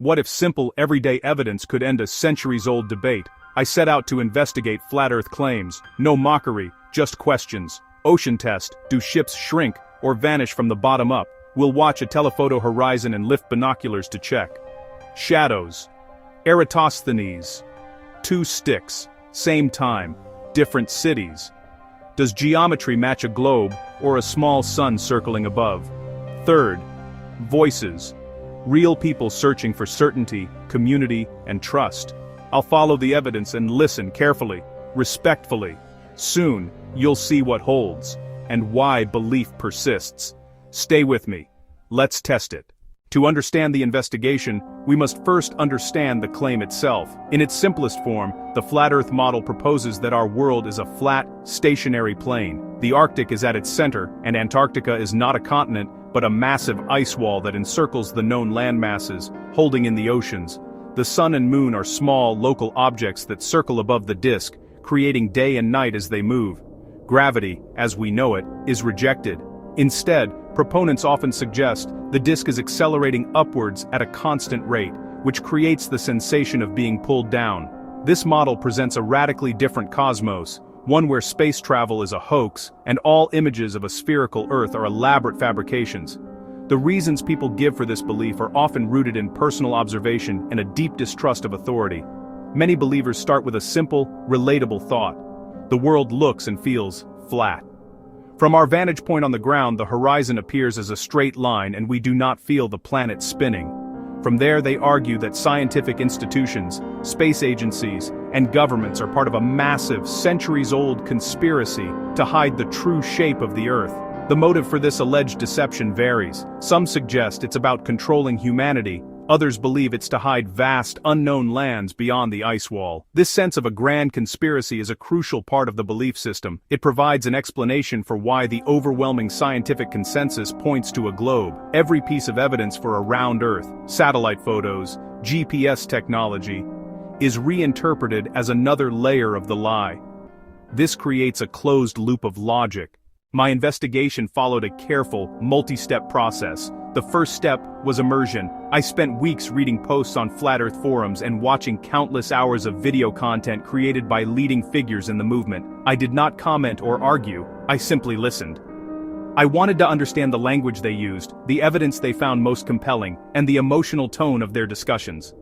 What if simple, everyday evidence could end a centuries-old debate? I set out to investigate flat Earth claims. No mockery, just questions. Ocean test: do ships shrink or vanish from the bottom up? We'll watch a telephoto horizon and lift binoculars to check. Shadows. Eratosthenes. 2 sticks, same time, different cities. Does geometry match a globe or a small sun circling above? Third, voices. Real people searching for certainty, community, and trust. I'll follow the evidence and listen carefully, respectfully. Soon, you'll see what holds, and why belief persists. Stay with me. Let's test it. To understand the investigation, we must first understand the claim itself. In its simplest form, the flat Earth model proposes that our world is a flat, stationary plane. The Arctic is at its center, and Antarctica is not a continent, but a massive ice wall that encircles the known landmasses, holding in the oceans. The sun and moon are small, local objects that circle above the disk, creating day and night as they move. Gravity, as we know it, is rejected. Instead, proponents often suggest the disk is accelerating upwards at a constant rate, which creates the sensation of being pulled down. This model presents a radically different cosmos, one where space travel is a hoax, and all images of a spherical Earth are elaborate fabrications. The reasons people give for this belief are often rooted in personal observation and a deep distrust of authority. Many believers start with a simple, relatable thought: the world looks and feels flat. From our vantage point on the ground, the horizon appears as a straight line and we do not feel the planet spinning. From there, they argue that scientific institutions, space agencies, and governments are part of a massive, centuries-old conspiracy to hide the true shape of the Earth. The motive for this alleged deception varies. Some suggest it's about controlling humanity. Others believe it's to hide vast, unknown lands beyond the ice wall. This sense of a grand conspiracy is a crucial part of the belief system. It provides an explanation for why the overwhelming scientific consensus points to a globe. Every piece of evidence for a round Earth, satellite photos, GPS technology, is reinterpreted as another layer of the lie. This creates a closed loop of logic. My investigation followed a careful, multi-step process. The first step was immersion. I spent weeks reading posts on flat Earth forums and watching countless hours of video content created by leading figures in the movement. I did not comment or argue, I simply listened. I wanted to understand the language they used, the evidence they found most compelling, and the emotional tone of their discussions.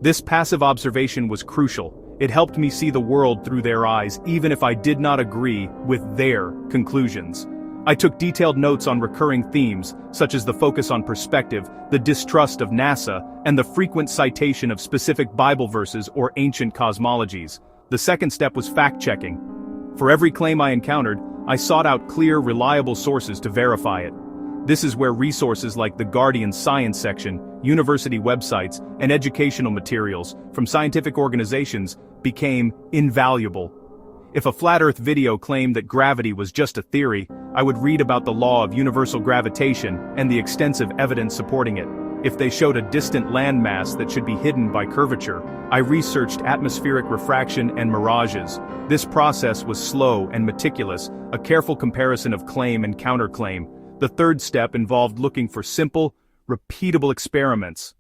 This passive observation was crucial. It helped me see the world through their eyes, even if I did not agree with their conclusions. I took detailed notes on recurring themes, such as the focus on perspective, the distrust of NASA, and the frequent citation of specific Bible verses or ancient cosmologies. The second step was fact-checking. For every claim I encountered, I sought out clear, reliable sources to verify it. This is where resources like the Guardian's science section, university websites, and educational materials from scientific organizations became invaluable. If a flat Earth video claimed that gravity was just a theory, I would read about the law of universal gravitation and the extensive evidence supporting it. If they showed a distant landmass that should be hidden by curvature, I researched atmospheric refraction and mirages. This process was slow and meticulous, a careful comparison of claim and counterclaim. The third step involved looking for simple, repeatable experiments.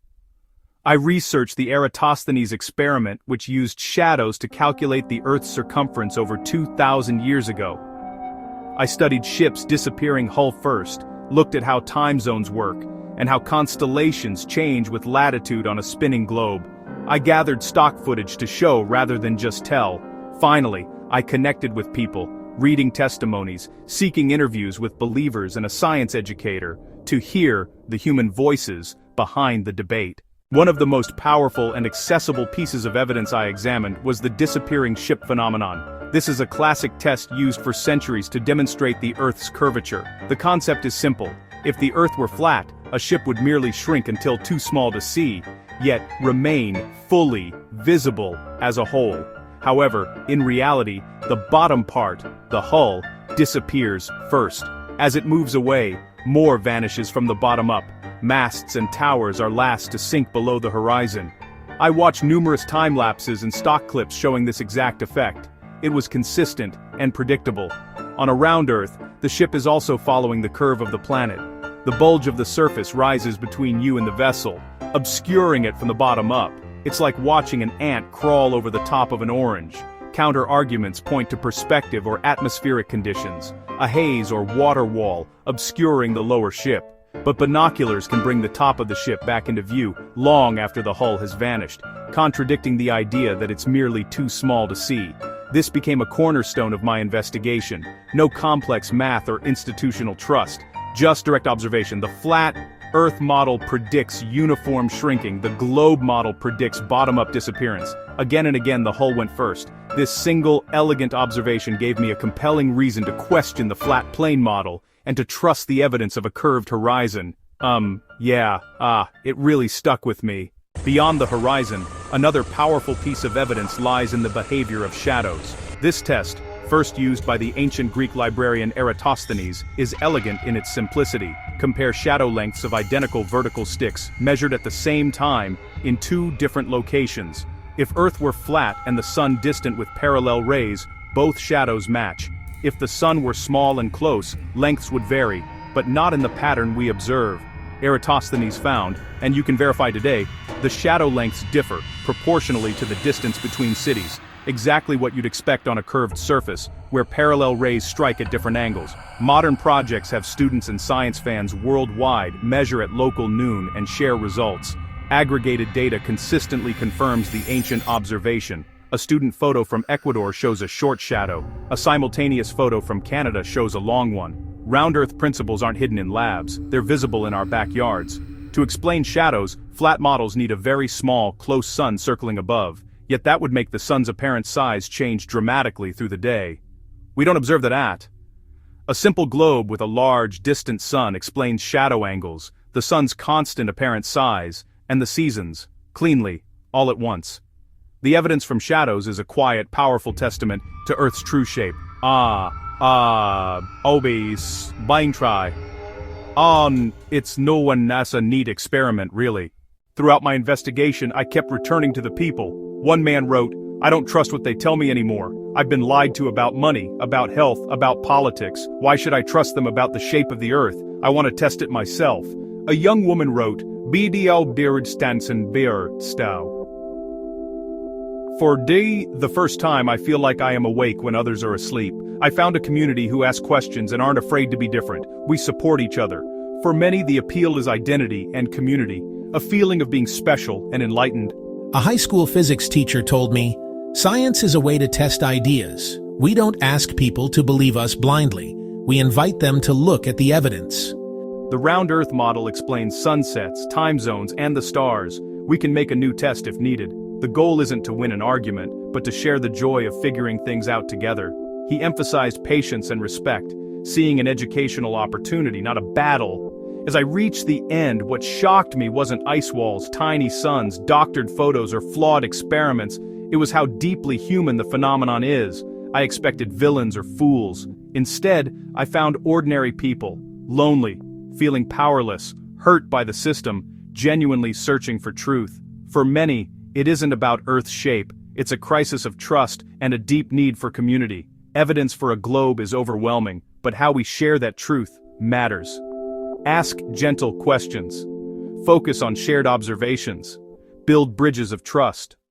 I researched the Eratosthenes experiment, which used shadows to calculate the Earth's circumference over 2,000 years ago. I studied ships disappearing hull first, looked at how time zones work, and how constellations change with latitude on a spinning globe. I gathered stock footage to show rather than just tell. Finally, I connected with people, reading testimonies, seeking interviews with believers and a science educator, to hear the human voices behind the debate. One of the most powerful and accessible pieces of evidence I examined was the disappearing ship phenomenon. This is a classic test used for centuries to demonstrate the Earth's curvature. The concept is simple. If the Earth were flat, a ship would merely shrink until too small to see, yet remain fully visible as a whole. However, in reality, the bottom part, the hull, disappears first. As it moves away, more vanishes from the bottom up. Masts and towers are last to sink below the horizon. I watched numerous time lapses and stock clips showing this exact effect. It was consistent and predictable. On a round Earth, the ship is also following the curve of the planet. The bulge of the surface rises between you and the vessel, obscuring it from the bottom up. It's like watching an ant crawl over the top of an orange. Counter-arguments point to perspective or atmospheric conditions, a haze or water wall obscuring the lower ship. But binoculars can bring the top of the ship back into view long after the hull has vanished, contradicting the idea that it's merely too small to see. This became a cornerstone of my investigation. No complex math or institutional trust, just direct observation. The flat Earth model predicts uniform shrinking, the globe model predicts bottom-up disappearance. Again and again the hull went first. This single, elegant observation gave me a compelling reason to question the flat plane model, and to trust the evidence of a curved horizon. It really stuck with me. Beyond the horizon, another powerful piece of evidence lies in the behavior of shadows. This test, first used by the ancient Greek librarian Eratosthenes, is elegant in its simplicity. Compare shadow lengths of identical vertical sticks, measured at the same time, in two different locations. If Earth were flat and the sun distant with parallel rays, both shadows match. If the sun were small and close, lengths would vary, but not in the pattern we observe. Eratosthenes found, and you can verify today, the shadow lengths differ proportionally to the distance between cities. Exactly what you'd expect on a curved surface, where parallel rays strike at different angles. Modern projects have students and science fans worldwide measure at local noon and share results. Aggregated data consistently confirms the ancient observation. A student photo from Ecuador shows a short shadow. A simultaneous photo from Canada shows a long one. Round Earth principles aren't hidden in labs, they're visible in our backyards. To explain shadows, flat models need a very small, close sun circling above, yet that would make the sun's apparent size change dramatically through the day. We don't observe that at. A simple globe with a large, distant sun explains shadow angles, the sun's constant apparent size, and the seasons, cleanly, all at once. The evidence from shadows is a quiet, powerful testament to Earth's true shape. Obis, try. It's no one NASA neat experiment, really. Throughout my investigation, I kept returning to the people. One man wrote, "I don't trust what they tell me anymore. I've been lied to about money, about health, about politics. Why should I trust them about the shape of the Earth? I want to test it myself." A young woman wrote, "BDL Beard Stanson Beer Stow." For the first time I feel like I am awake when others are asleep. I found a community who ask questions and aren't afraid to be different. We support each other. For many, the appeal is identity and community, a feeling of being special and enlightened. A high school physics teacher told me, "Science is a way to test ideas. We don't ask people to believe us blindly. We invite them to look at the evidence." The round Earth model explains sunsets, time zones, and the stars. We can make a new test if needed. The goal isn't to win an argument, but to share the joy of figuring things out together. He emphasized patience and respect, seeing an educational opportunity, not a battle. As I reached the end, what shocked me wasn't ice walls, tiny suns, doctored photos, or flawed experiments. It was how deeply human the phenomenon is. I expected villains or fools. Instead, I found ordinary people, lonely, feeling powerless, hurt by the system, genuinely searching for truth. For many, it isn't about Earth's shape, it's a crisis of trust and a deep need for community. Evidence for a globe is overwhelming, but how we share that truth matters. Ask gentle questions. Focus on shared observations. Build bridges of trust.